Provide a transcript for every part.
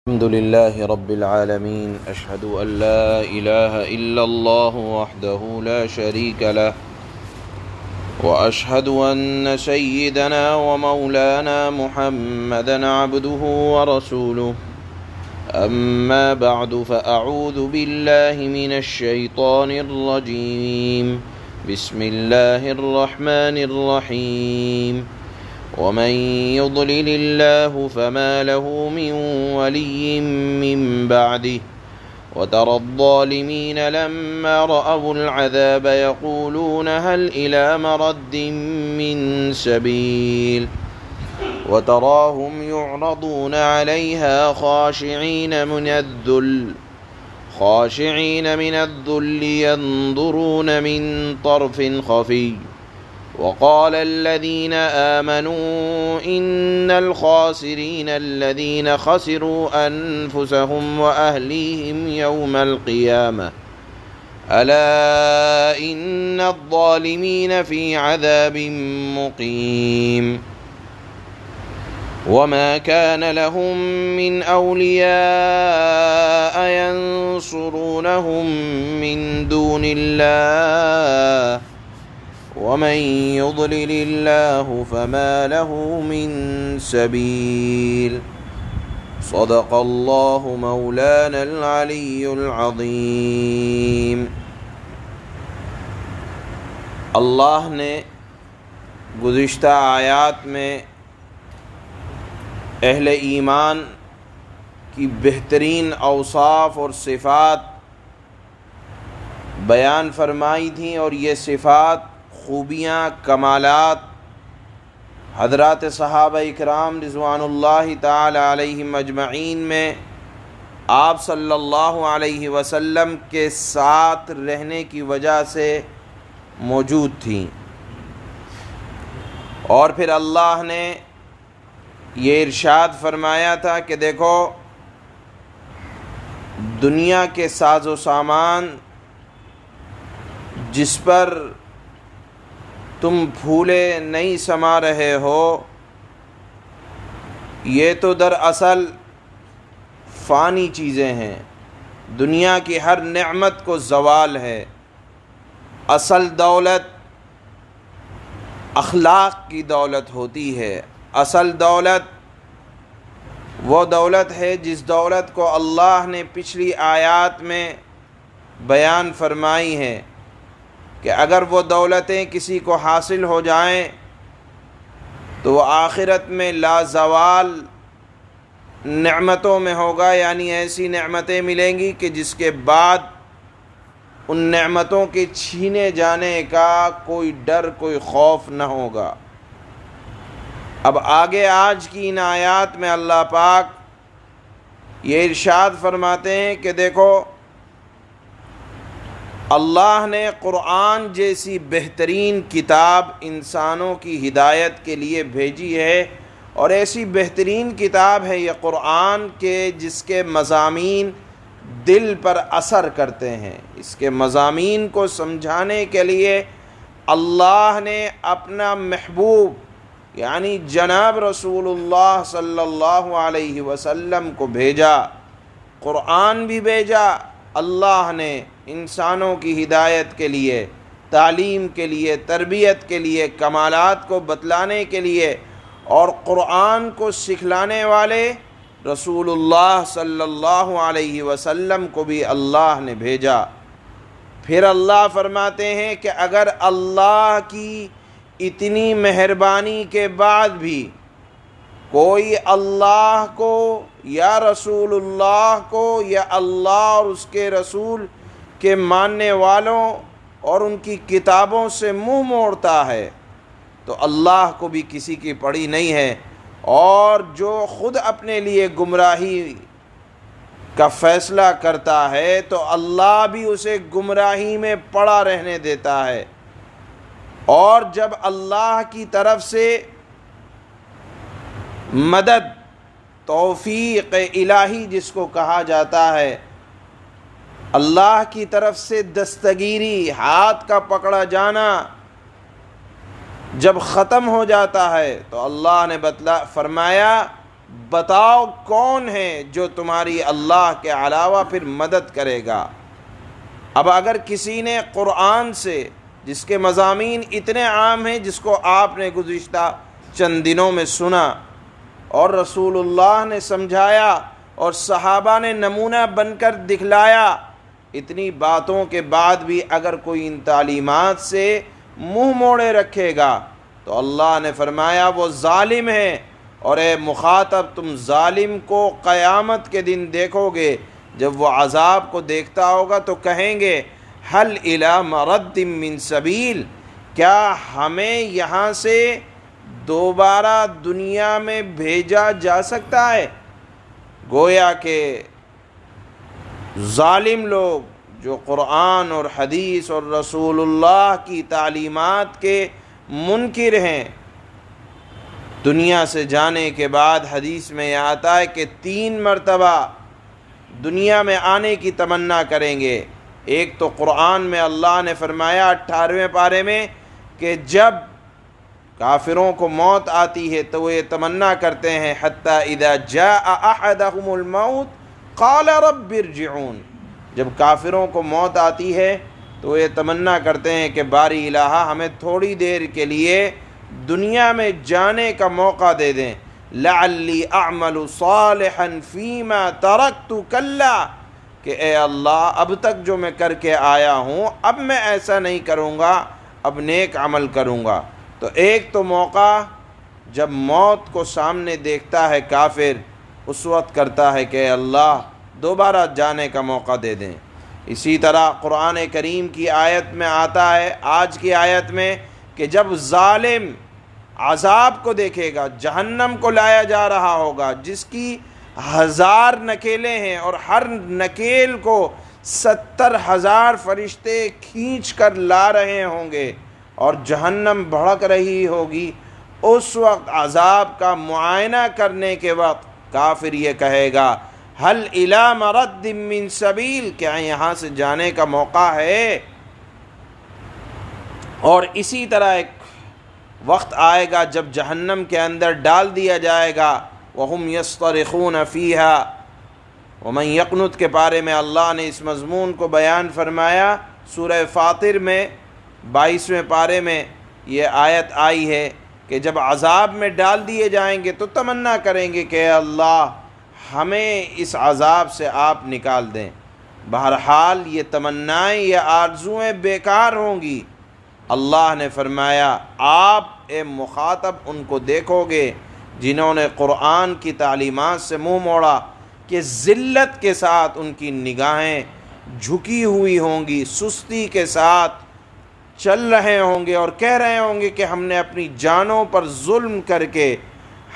الحمد لله رب العالمين أشهد أن لا إله إلا الله وحده لا شريك له وأشهد أن سيدنا ومولانا محمدا عبده ورسوله أما بعد فأعوذ بالله من الشيطان الرجيم بسم الله الرحمن الرحيم ومن يضلل الله فما له من ولي من بعده وترى الظالمين لما رأوا العذاب يقولون هل إلى مرد من سبيل وتراهم يعرضون عليها خاشعين من الذل ينظرون من طرف خفي وقال الذين آمنوا إن الخاسرين الذين خسروا أنفسهم وأهليهم يوم القيامة ألا إن الظالمين في عذاب مقيم وما كان لهم من أولياء ينصرونهم من دون الله ومن يضلل الله فما له من سبيل صدق الله مولانا العلي العظيم۔ اللہ نے گزشتہ آیات میں اہل ایمان کی بہترین اوصاف اور صفات بیان فرمائی تھیں، اور یہ صفات، خوبیاں، کمالات حضرات صحابہ اکرام رضوان اللہ تعالی علیہم اجمعین میں آپ صلی اللہ علیہ وسلم کے ساتھ رہنے کی وجہ سے موجود تھیں۔ اور پھر اللہ نے یہ ارشاد فرمایا تھا کہ دیکھو، دنیا کے ساز و سامان جس پر تم پھولے نہیں سما رہے ہو، یہ تو دراصل فانی چیزیں ہیں۔ دنیا کی ہر نعمت کو زوال ہے۔ اصل دولت اخلاق کی دولت ہوتی ہے۔ اصل دولت وہ دولت ہے جس دولت کو اللہ نے پچھلی آیات میں بیان فرمائی ہے کہ اگر وہ دولتیں کسی کو حاصل ہو جائیں تو وہ آخرت میں لازوال نعمتوں میں ہوگا، یعنی ایسی نعمتیں ملیں گی کہ جس کے بعد ان نعمتوں کے چھینے جانے کا کوئی ڈر، کوئی خوف نہ ہوگا۔ اب آگے آج کی ان آیات میں اللہ پاک یہ ارشاد فرماتے ہیں کہ دیکھو، اللہ نے قرآن جیسی بہترین کتاب انسانوں کی ہدایت کے لیے بھیجی ہے، اور ایسی بہترین کتاب ہے یہ قرآن کے جس کے مضامین دل پر اثر کرتے ہیں۔ اس کے مضامین کو سمجھانے کے لیے اللہ نے اپنا محبوب یعنی جناب رسول اللہ صلی اللہ علیہ وسلم کو بھیجا، قرآن بھی بھیجا۔ اللہ نے انسانوں کی ہدایت کے لیے، تعلیم کے لیے، تربیت کے لیے، کمالات کو بتلانے کے لیے، اور قرآن کو سکھلانے والے رسول اللہ صلی اللہ علیہ وسلم کو بھی اللہ نے بھیجا۔ پھر اللہ فرماتے ہیں کہ اگر اللہ کی اتنی مہربانی کے بعد بھی کوئی اللہ کو یا رسول اللہ کو یا اللہ اور اس کے رسول کے ماننے والوں اور ان کی کتابوں سے منہ موڑتا ہے تو اللہ کو بھی کسی کی پڑی نہیں ہے، اور جو خود اپنے لیے گمراہی کا فیصلہ کرتا ہے تو اللہ بھی اسے گمراہی میں پڑا رہنے دیتا ہے۔ اور جب اللہ کی طرف سے مدد، توفیق الہی جس کو کہا جاتا ہے، اللہ کی طرف سے دستگیری، ہاتھ کا پکڑا جانا جب ختم ہو جاتا ہے تو اللہ نے فرمایا بتاؤ کون ہے جو تمہاری اللہ کے علاوہ پھر مدد کرے گا۔ اب اگر کسی نے قرآن سے، جس کے مضامین اتنے عام ہیں، جس کو آپ نے گزشتہ چند دنوں میں سنا اور رسول اللہ نے سمجھایا اور صحابہ نے نمونہ بن کر دکھلایا، اتنی باتوں کے بعد بھی اگر کوئی ان تعلیمات سے منہ موڑے رکھے گا تو اللہ نے فرمایا وہ ظالم ہے۔ اور اے مخاطب، تم ظالم کو قیامت کے دن دیکھو گے، جب وہ عذاب کو دیکھتا ہوگا تو کہیں گے حل الی مرد من سبیل، کیا ہمیں یہاں سے دوبارہ دنیا میں بھیجا جا سکتا ہے؟ گویا کہ ظالم لوگ جو قرآن اور حدیث اور رسول اللہ کی تعلیمات کے منکر ہیں، دنیا سے جانے کے بعد حدیث میں یہ آتا ہے کہ 3 مرتبہ دنیا میں آنے کی تمنا کریں گے۔ ایک تو قرآن میں اللہ نے فرمایا 18ویں پارے میں کہ جب کافروں کو موت آتی ہے تو وہ یہ تمنا کرتے ہیں حتی اذا جاء احدهم الموت قال رب ارجعون، جب کافروں کو موت آتی ہے تو وہ یہ تمنا کرتے ہیں کہ باری الہ ہمیں تھوڑی دیر کے لیے دنیا میں جانے کا موقع دے دیں، لعلی اعمل صالحا فیما ترکت کلا، کہ اے اللہ اب تک جو میں کر کے آیا ہوں اب میں ایسا نہیں کروں گا، اب نیک عمل کروں گا۔ تو ایک تو موقع جب موت کو سامنے دیکھتا ہے کافر، اس وقت کرتا ہے کہ اے اللہ دوبارہ جانے کا موقع دے دیں۔ اسی طرح قرآن کریم کی آیت میں آتا ہے، آج کی آیت میں، کہ جب ظالم عذاب کو دیکھے گا، جہنم کو لایا جا رہا ہوگا، جس کی 1000 نکیلیں ہیں اور ہر نکیل کو 70,000 فرشتے کھینچ کر لا رہے ہوں گے اور جہنم بھڑک رہی ہوگی، اس وقت عذاب کا معائنہ کرنے کے وقت کافر یہ کہے گا حل الی مرد من سبیل، کیا یہاں سے جانے کا موقع ہے؟ اور اسی طرح ایک وقت آئے گا جب جہنم کے اندر ڈال دیا جائے گا، وَهُمْ يَصْطَرِخُونَ فِيهَا، وَمَنْ يَقْنُتْ کے بارے میں اللہ نے اس مضمون کو بیان فرمایا۔ سورہ فاطر میں 22ویں پارے میں یہ آیت آئی ہے کہ جب عذاب میں ڈال دیے جائیں گے تو تمنا کریں گے کہ اے اللہ ہمیں اس عذاب سے آپ نکال دیں۔ بہرحال یہ تمنائیں، یہ آرزوئیں بیکار ہوں گی۔ اللہ نے فرمایا آپ اے مخاطب ان کو دیکھو گے جنہوں نے قرآن کی تعلیمات سے منہ موڑا کہ ذلت کے ساتھ ان کی نگاہیں جھکی ہوئی ہوں گی، سستی کے ساتھ چل رہے ہوں گے اور کہہ رہے ہوں گے کہ ہم نے اپنی جانوں پر ظلم کر کے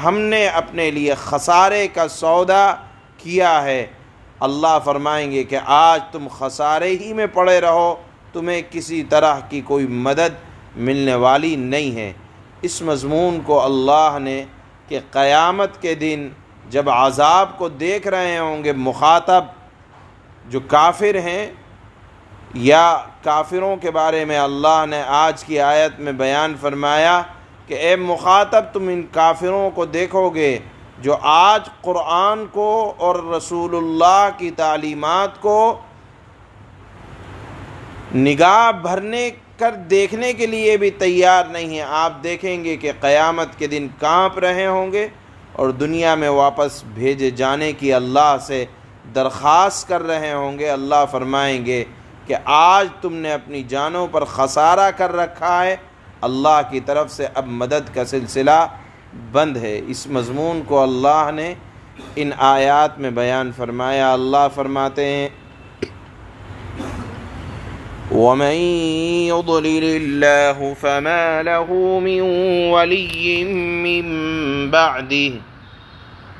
ہم نے اپنے لیے خسارے کا سودا کیا ہے۔ اللہ فرمائیں گے کہ آج تم خسارے ہی میں پڑے رہو، تمہیں کسی طرح کی کوئی مدد ملنے والی نہیں ہے۔ اس مضمون کو اللہ نے کہ قیامت کے دن جب عذاب کو دیکھ رہے ہوں گے مخاطب جو کافر ہیں، یا کافروں کے بارے میں اللہ نے آج کی آیت میں بیان فرمایا کہ اے مخاطب تم ان کافروں کو دیکھو گے جو آج قرآن کو اور رسول اللہ کی تعلیمات کو نگاہ بھرنے کر دیکھنے کے لیے بھی تیار نہیں ہیں۔ آپ دیکھیں گے کہ قیامت کے دن کانپ رہے ہوں گے اور دنیا میں واپس بھیجے جانے کی اللہ سے درخواست کر رہے ہوں گے۔ اللہ فرمائیں گے کہ آج تم نے اپنی جانوں پر خسارہ کر رکھا ہے، اللہ کی طرف سے اب مدد کا سلسلہ بند ہے۔ اس مضمون کو اللہ نے ان آیات میں بیان فرمایا۔ اللہ فرماتے ہیں وَمَن يُضْلِلِ اللَّهُ فَمَا لَهُ مِن وَلِيٍّ مِّن بَعْدِهِ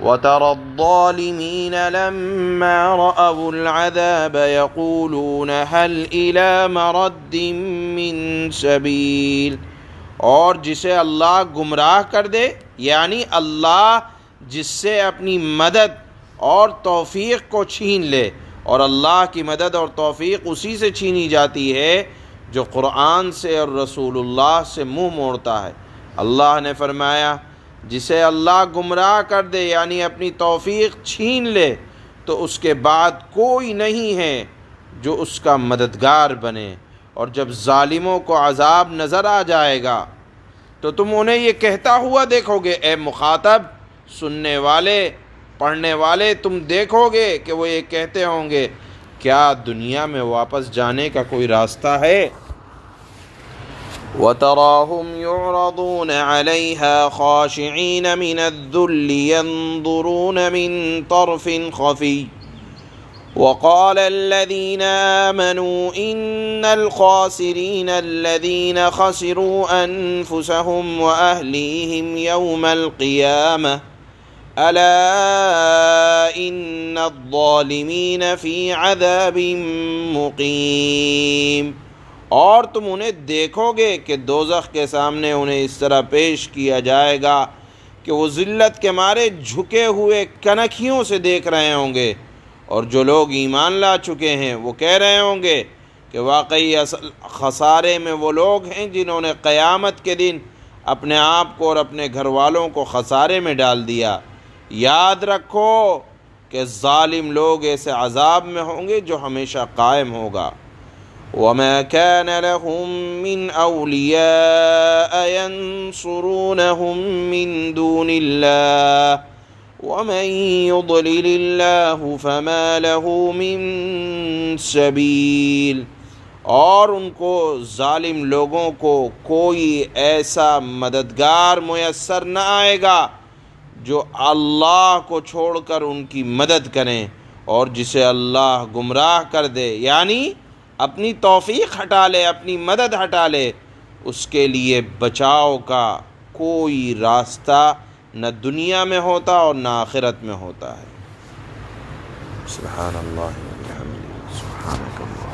وَتَرَى الظَّالِمِينَ لَمَّا رَأَوُا الْعَذَابَ يَقُولُونَ هَلْ إِلَى مَرَدٍّ مِّن سَبِيلٍ، اور جسے اللہ گمراہ کر دے، یعنی اللہ جس سے اپنی مدد اور توفیق کو چھین لے، اور اللہ کی مدد اور توفیق اسی سے چھینی جاتی ہے جو قرآن سے اور رسول اللہ سے منہ موڑتا ہے۔ اللہ نے فرمایا جسے اللہ گمراہ کر دے یعنی اپنی توفیق چھین لے تو اس کے بعد کوئی نہیں ہے جو اس کا مددگار بنے۔ اور جب ظالموں کو عذاب نظر آ جائے گا تو تم انہیں یہ کہتا ہوا دیکھو گے، اے مخاطب، سننے والے، پڑھنے والے، تم دیکھو گے کہ وہ یہ کہتے ہوں گے کیا دنیا میں واپس جانے کا کوئی راستہ ہے؟ وَتَرَاهُمْ يُعْرَضُونَ عَلَيْهَا خَاشِعِينَ مِنَ الذُّلِّ يَنظُرُونَ مِنْ طَرْفٍ خَفِيٍّ وقال الذين آمنوا إن الخاسرين الذين خسروا أنفسهم وأهليهم يوم القيامة ألا إن الظالمين في عذاب مقيم۔ اور تم انہیں دیکھو گے کہ دوزخ کے سامنے انہیں اس طرح پیش کیا جائے گا کہ وہ ذلت کے مارے جھکے ہوئے کنکھیوں سے دیکھ رہے ہوں گے، اور جو لوگ ایمان لا چکے ہیں وہ کہہ رہے ہوں گے کہ واقعی اصل خسارے میں وہ لوگ ہیں جنہوں نے قیامت کے دن اپنے آپ کو اور اپنے گھر والوں کو خسارے میں ڈال دیا۔ یاد رکھو کہ ظالم لوگ ایسے عذاب میں ہوں گے جو ہمیشہ قائم ہوگا۔ وَمَا كَانَ لَهُم مِّنْ أَوْلِيَاءَ يَنصُرُونَهُم مِّن دُونِ اللَّهِ وَمَن يُضْلِلِ اللَّهُ فَمَا لَهُ مِن سَبِيلٍ۔ اور ان کو ظالم لوگوں کو کوئی ایسا مددگار میسر نہ آئے گا جو اللہ کو چھوڑ کر ان کی مدد کریں، اور جسے اللہ گمراہ کر دے یعنی اپنی توفیق ہٹا لے، اپنی مدد ہٹا لے، اس کے لیے بچاؤ کا کوئی راستہ نہ دنیا میں ہوتا اور نہ آخرت میں ہوتا ہے۔ سبحان اللہ و بحمدہ، سبحانک اللہ۔